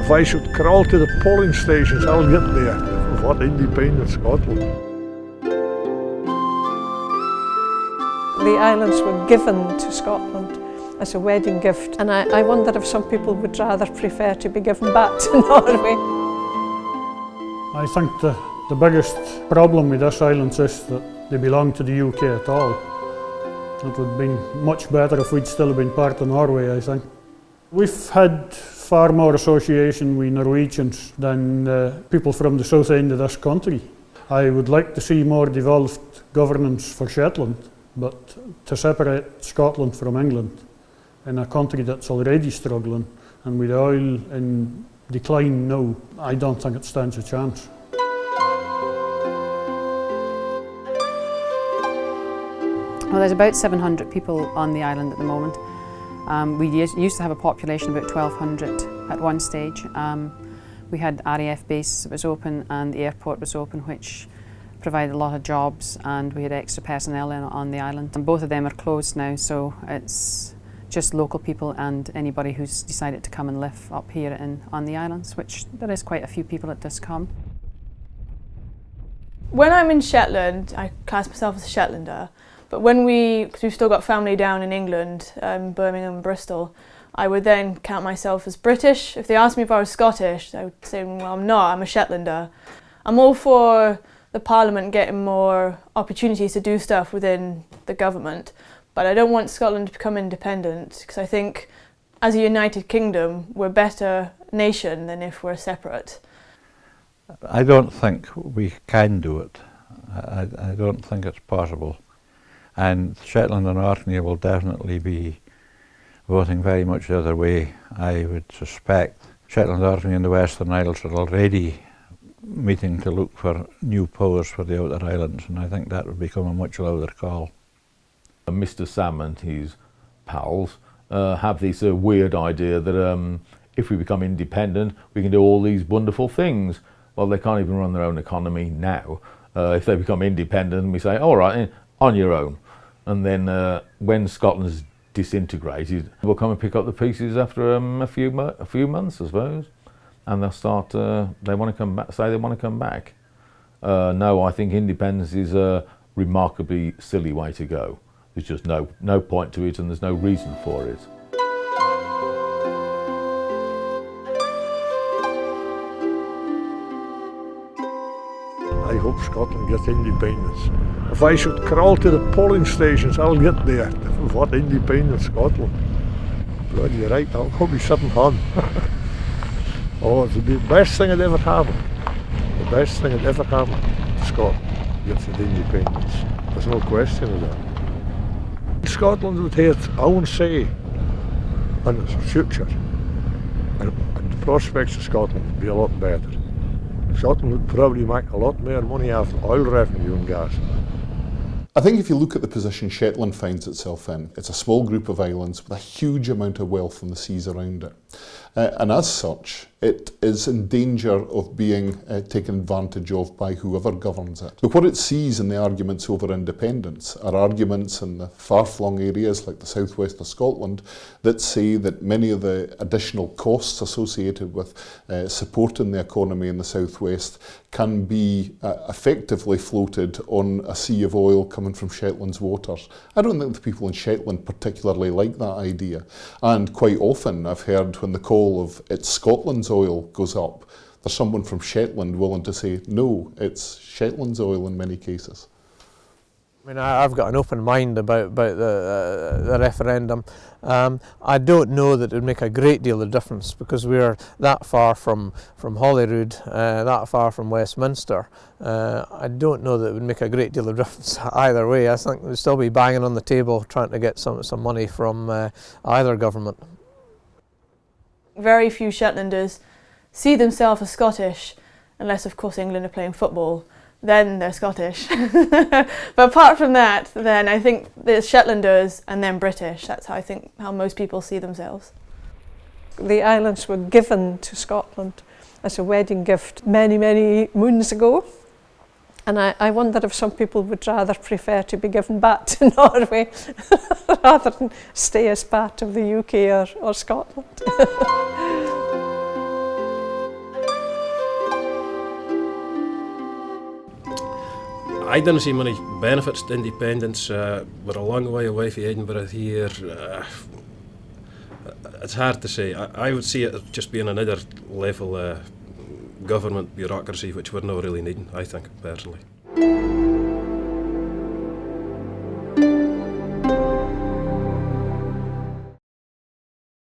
If I should crawl to the polling stations, I'll get there. What independent Scotland? The islands were given to Scotland as a wedding gift, and I wonder if some people would rather prefer to be given back to Norway. I think the biggest problem with these islands is that they belong to the UK at all. It would have been much better if we'd still been part of Norway, I think. We've had far more association with Norwegians than people from the south end of this country. I would like to see more devolved governance for Shetland, but to separate Scotland from England in a country that's already struggling and with oil in decline now, I don't think it stands a chance. Well, there's about 700 people on the island at the moment. We used to have a population of about 1,200 at one stage. We had RAF base that was open and the airport was open, which provided a lot of jobs, and we had extra personnel on the island. And both of them are closed now, so it's just local people and anybody who's decided to come and live up here on the islands, which there is quite a few people that does come. When I'm in Shetland, I class myself as a Shetlander, but because we've still got family down in England, Birmingham and Bristol, I would then count myself as British. If they asked me if I was Scottish, I would say, well, I'm not, I'm a Shetlander. I'm all for the Parliament getting more opportunities to do stuff within the government, but I don't want Scotland to become independent, because I think as a United Kingdom we're a better nation than if we're separate. I don't think we can do it. I don't think it's possible. And Shetland and Orkney will definitely be voting very much the other way. I would suspect Shetland, Orkney and the Western Isles are already meeting to look for new posts for the outer islands, and I think that would become a much louder call. Mr. Sam and his pals have this weird idea that if we become independent, we can do all these wonderful things. Well, they can't even run their own economy now. If they become independent, we say, all right, on your own. And then when Scotland's disintegrated, we'll come and pick up the pieces after a few months, I suppose. And they'll start, they want to come back, say they want to come back. No, I think independence is a remarkably silly way to go. There's just no point to it and there's no reason for it. I hope Scotland gets independence. If I should crawl to the polling stations, I'll get there. What independent Scotland? Bloody right, I'll be sitting home. Oh, it's the best thing that ever happened. The best thing that ever happened to Scotland gets its independence. There's no question of that. Scotland would have its own say on its future, and the prospects of Scotland would be a lot better. Scotland would probably make a lot more money off oil revenue and gas. I think if you look at the position Shetland finds itself in, it's a small group of islands with a huge amount of wealth in the seas around it. And as such, it is in danger of being taken advantage of by whoever governs it. But what it sees in the arguments over independence are arguments in the far-flung areas like the southwest of Scotland that say that many of the additional costs associated with supporting the economy in the southwest can be effectively floated on a sea of oil coming from Shetland's waters. I don't think the people in Shetland particularly like that idea. And quite often I've heard when the call of it's Scotland's oil goes up, there's someone from Shetland willing to say, no, it's Shetland's oil in many cases. I mean, I've got an open mind about the referendum. I don't know that it would make a great deal of difference because we're that far from Holyrood, that far from Westminster. I don't know that it would make a great deal of difference either way. I think we'd still be banging on the table trying to get some money from either government. Very few Shetlanders see themselves as Scottish, unless of course England are playing football, then they're Scottish. But apart from that, then I think there's Shetlanders and then British. That's how most people see themselves. The islands were given to Scotland as a wedding gift many, many moons ago. And I wonder if some people would rather prefer to be given back to Norway rather than stay as part of the UK or Scotland. I didn't see many benefits to independence. We're a long way away from Edinburgh here. It's hard to say. I would see it as just being another level government bureaucracy, which we're not really needing, I think, personally.